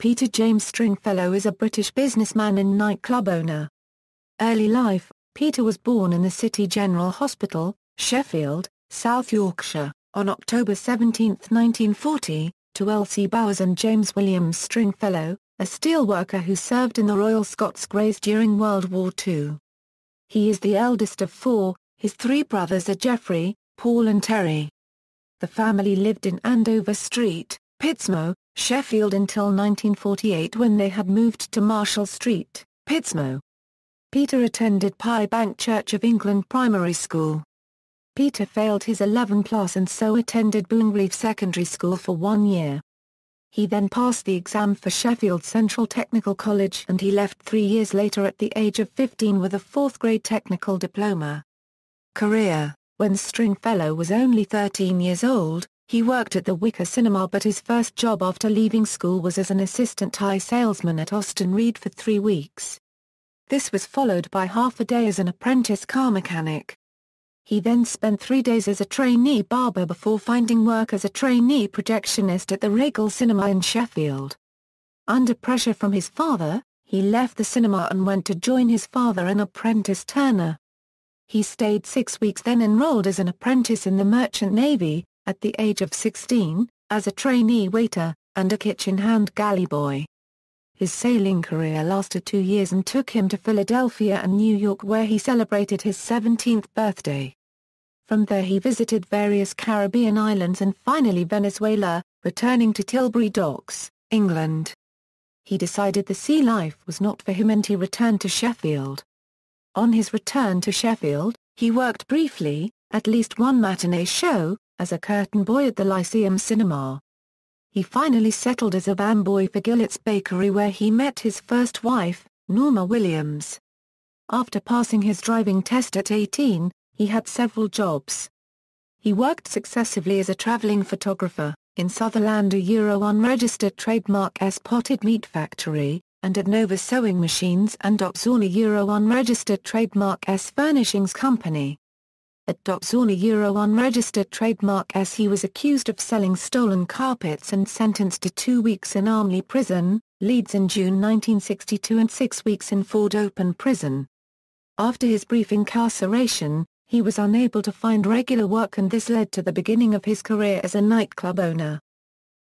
Peter James Stringfellow is a British businessman and nightclub owner. Early life: Peter was born in the City General Hospital, Sheffield, South Yorkshire, on October 17, 1940, to Elsie Bowers and James Williams Stringfellow, a steelworker who served in the Royal Scots Greys during World War II. He is the eldest of four. His three brothers are Geoffrey, Paul and Terry. The family lived in Andover Street, Pittsmoor, Sheffield until 1948, when they had moved to Marshall Street, Pittsmoor. Peter attended Pye Bank Church of England Primary School. Peter failed his 11+ and so attended Boongreave Secondary School for 1 year. He then passed the exam for Sheffield Central Technical College and he left 3 years later at the age of 15 with a 4th grade technical diploma. Career: when Stringfellow was only 13 years old, he worked at the Wicker Cinema, but his first job after leaving school was as an assistant tie salesman at Austin Reed for 3 weeks. This was followed by half a day as an apprentice car mechanic. He then spent 3 days as a trainee barber before finding work as a trainee projectionist at the Regal Cinema in Sheffield. Under pressure from his father, he left the cinema and went to join his father, an apprentice turner. He stayed 6 weeks, then enrolled as an apprentice in the Merchant Navy, at the age of 16, as a trainee waiter, and a kitchen hand galley boy. His sailing career lasted 2 years and took him to Philadelphia and New York, where he celebrated his 17th birthday. From there he visited various Caribbean islands and finally Venezuela, returning to Tilbury Docks, England. He decided the sea life was not for him and he returned to Sheffield. On his return to Sheffield, he worked briefly, at least one matinee show, as a curtain boy at the Lyceum Cinema. He finally settled as a van boy for Gillett's Bakery, where he met his first wife, Norma Williams. After passing his driving test at 18, he had several jobs. He worked successively as a traveling photographer, in Sutherland a unregistered trademark S potted meat factory, and at Nova Sewing Machines and Dockzorn a unregistered trademark S furnishings company. At Dockzorn a unregistered trademark S he was accused of selling stolen carpets and sentenced to 2 weeks in Armley Prison, Leeds in June 1962 and 6 weeks in Ford Open Prison. After his brief incarceration, he was unable to find regular work and this led to the beginning of his career as a nightclub owner.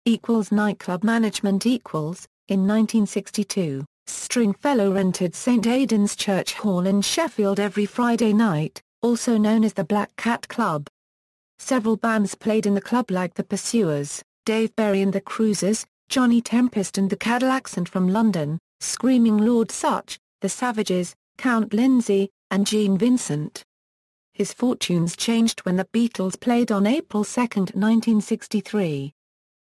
Nightclub management. In 1962, Stringfellow rented St Aidan's Church Hall in Sheffield every Friday night, also known as the Black Cat Club. Several bands played in the club like the Pursuers, Dave Berry and the Cruisers, Johnny Tempest and the Cadillacs, and from London, Screaming Lord Sutch, the Savages, Count Lindsay, and Gene Vincent. His fortunes changed when the Beatles played on April 2, 1963.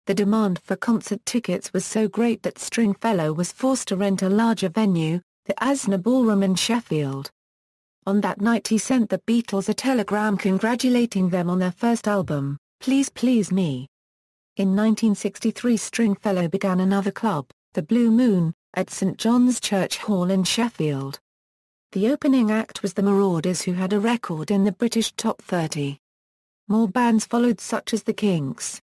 The demand for concert tickets was so great that Stringfellow was forced to rent a larger venue, the Asner Ballroom in Sheffield. On that night he sent the Beatles a telegram congratulating them on their first album, Please Please Me. In 1963 Stringfellow began another club, the Blue Moon, at St John's Church Hall in Sheffield. The opening act was the Marauders, who had a record in the British Top 30. More bands followed, such as the Kinks.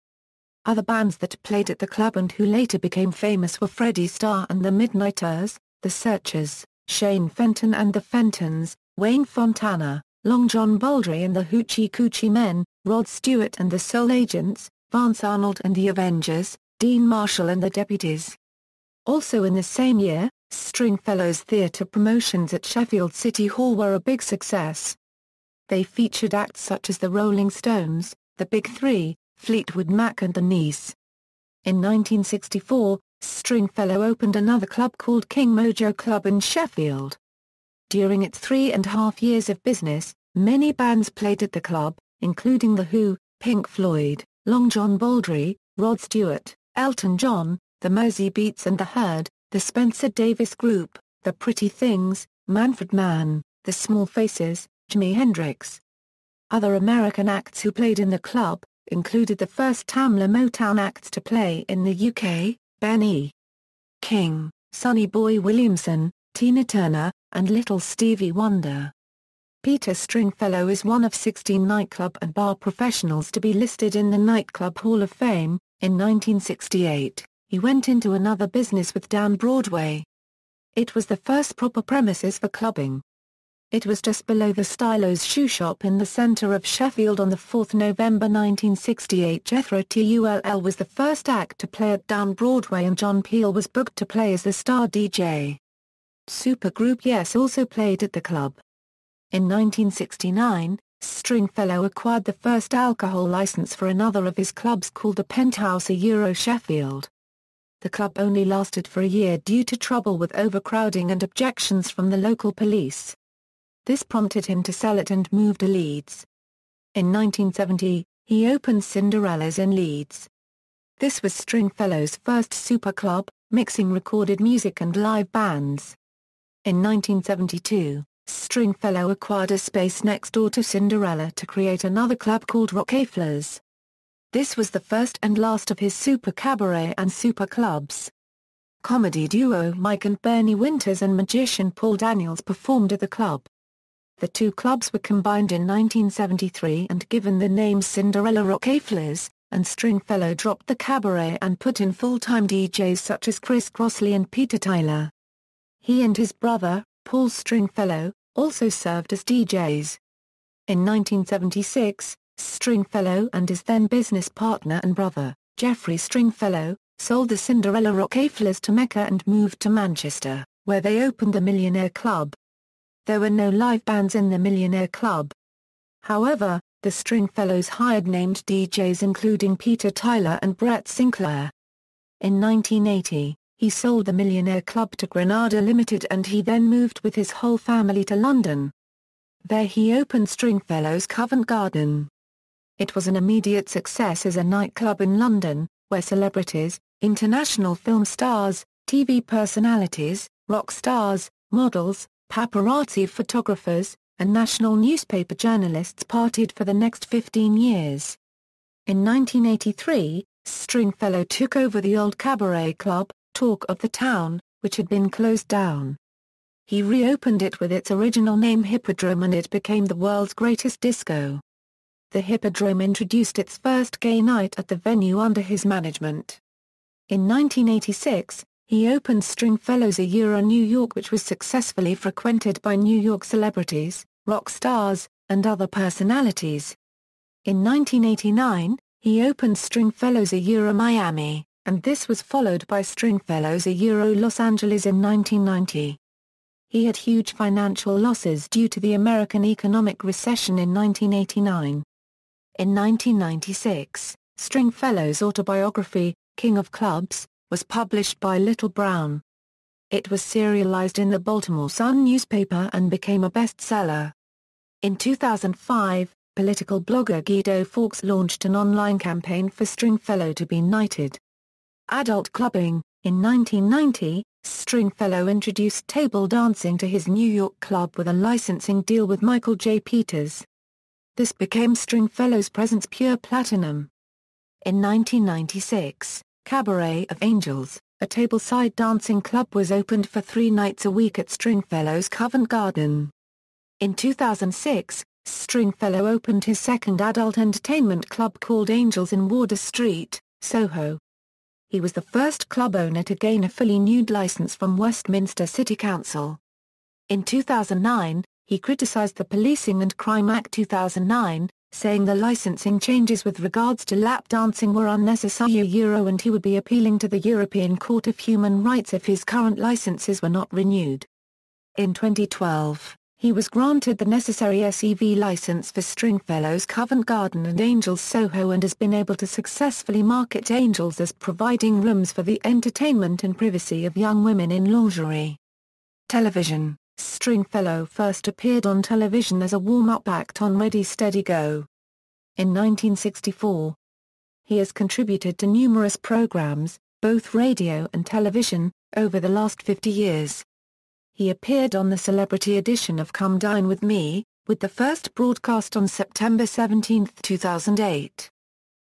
Other bands that played at the club and who later became famous were Freddie Starr and the Midnighters, the Searchers, Shane Fenton and the Fentons, Wayne Fontana, Long John Baldry and the Hoochie Coochie Men, Rod Stewart and the Soul Agents, Vance Arnold and the Avengers, Dean Marshall and the Deputies. Also in the same year, Stringfellow's theatre promotions at Sheffield City Hall were a big success. They featured acts such as the Rolling Stones, the Big Three, Fleetwood Mac and the Niece. In 1964, Stringfellow opened another club called King Mojo Club in Sheffield. During its 3.5 years of business, many bands played at the club, including The Who, Pink Floyd, Long John Baldry, Rod Stewart, Elton John, the Mersey Beats and The Herd, the Spencer Davis Group, The Pretty Things, Manfred Mann, The Small Faces, Jimi Hendrix. Other American acts who played in the club included the first Tamla Motown acts to play in the UK, Ben E. King, Sonny Boy Williamson, Tina Turner, and Little Stevie Wonder. Peter Stringfellow is one of 16 nightclub and bar professionals to be listed in the Nightclub Hall of Fame. In 1968, he went into another business with down Broadway. It was the first proper premises for clubbing. It was just below the Stylo's shoe shop in the centre of Sheffield on 4 November 1968. Jethro Tull was the first act to play at down Broadway and John Peel was booked to play as the star DJ. Supergroup Yes also played at the club. In 1969, Stringfellow acquired the first alcohol license for another of his clubs called the Penthouse Sheffield. The club only lasted for a year due to trouble with overcrowding and objections from the local police. This prompted him to sell it and move to Leeds. In 1970, he opened Cinderella's in Leeds. This was Stringfellow's first super club, mixing recorded music and live bands. In 1972, Stringfellow acquired a space next door to Cinderella to create another club called Rockefellers. This was the first and last of his super cabaret and super clubs. Comedy duo Mike and Bernie Winters and magician Paul Daniels performed at the club. The two clubs were combined in 1973 and given the name Cinderella Rockefellers, and Stringfellow dropped the cabaret and put in full-time DJs such as Chris Crossley and Peter Tyler. He and his brother, Paul Stringfellow, also served as DJs. In 1976, Stringfellow and his then business partner and brother, Jeffrey Stringfellow, sold the Cinderella Rockefellers to Mecca and moved to Manchester, where they opened the Millionaire Club. There were no live bands in the Millionaire Club. However, the Stringfellows hired named DJs including Peter Tyler and Brett Sinclair. In 1980, he sold the Millionaire Club to Granada Limited and he then moved with his whole family to London. There he opened Stringfellow's Covent Garden. It was an immediate success as a nightclub in London, where celebrities, international film stars, TV personalities, rock stars, models, paparazzi photographers, and national newspaper journalists partied for the next 15 years. In 1983, Stringfellow took over the old cabaret club, Talk of the Town, which had been closed down. He reopened it with its original name Hippodrome and it became the world's greatest disco. The Hippodrome introduced its first gay night at the venue under his management. In 1986, he opened Stringfellow's New York, which was successfully frequented by New York celebrities, rock stars, and other personalities. In 1989, he opened Stringfellow's Miami, and this was followed by Stringfellow's Los Angeles in 1990. He had huge financial losses due to the American economic recession in 1989. In 1996, Stringfellow's autobiography, King of Clubs, was published by Little Brown. It was serialized in the Baltimore Sun newspaper and became a bestseller. In 2005, political blogger Guido Fawkes launched an online campaign for Stringfellow to be knighted. Adult clubbing. In 1990, Stringfellow introduced table dancing to his New York club with a licensing deal with Michael J. Peters. This became Stringfellow's Presence Pure Platinum. In 1996, Cabaret of Angels, a tableside dancing club, was opened for 3 nights a week at Stringfellow's Covent Garden. In 2006, Stringfellow opened his second adult entertainment club called Angels in Wardour Street, Soho. He was the first club owner to gain a fully nude license from Westminster City Council. In 2009, he criticized the Policing and Crime Act 2009, saying the licensing changes with regards to lap dancing were unnecessary and he would be appealing to the European Court of Human Rights if his current licenses were not renewed. In 2012, he was granted the necessary SEV license for Stringfellow's Covent Garden and Angels Soho and has been able to successfully market Angels as providing rooms for the entertainment and privacy of young women in lingerie. Television. Stringfellow first appeared on television as a warm-up act on Ready Steady Go. In 1964. He has contributed to numerous programs, both radio and television, over the last 50 years. He appeared on the celebrity edition of Come Dine With Me, with the first broadcast on September 17, 2008.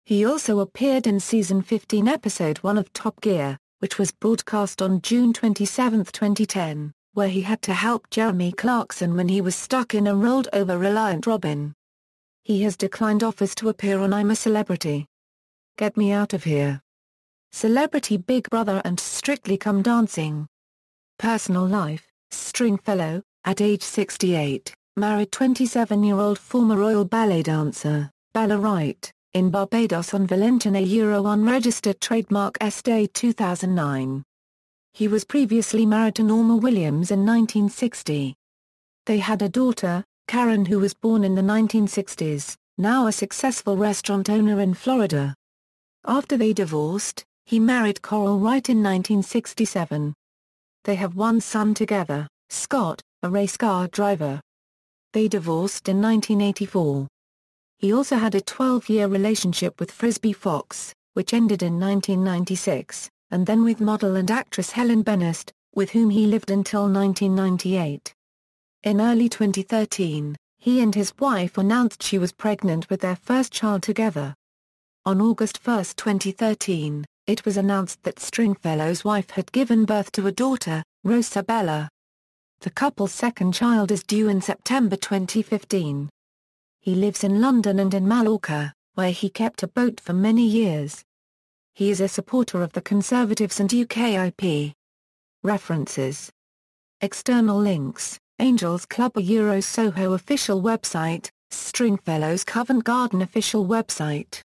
He also appeared in Season 15 Episode 1 of Top Gear, which was broadcast on June 27, 2010. Where he had to help Jeremy Clarkson when he was stuck in a rolled-over Reliant Robin. He has declined offers to appear on I'm a Celebrity. Get Me Out of Here. Celebrity Big Brother and Strictly Come Dancing. Personal life: Stringfellow, at age 68, married 27-year-old former Royal Ballet dancer, Bella Wright, in Barbados on Valentina unregistered trademark Day 2009. He was previously married to Norma Williams in 1960. They had a daughter, Karen, who was born in the 1960s, now a successful restaurant owner in Florida. After they divorced, he married Coral Wright in 1967. They have one son together, Scott, a race car driver. They divorced in 1984. He also had a 12-year relationship with Frisbee Fox, which ended in 1996, and then with model and actress Helen Bennest, with whom he lived until 1998. In early 2013, he and his wife announced she was pregnant with their first child together. On August 1, 2013, it was announced that Stringfellow's wife had given birth to a daughter, Rosabella. The couple's second child is due in September 2015. He lives in London and in Mallorca, where he kept a boat for many years. He is a supporter of the Conservatives and UKIP. References. External links: Angels Club Soho official website, Stringfellow's Covent Garden official website.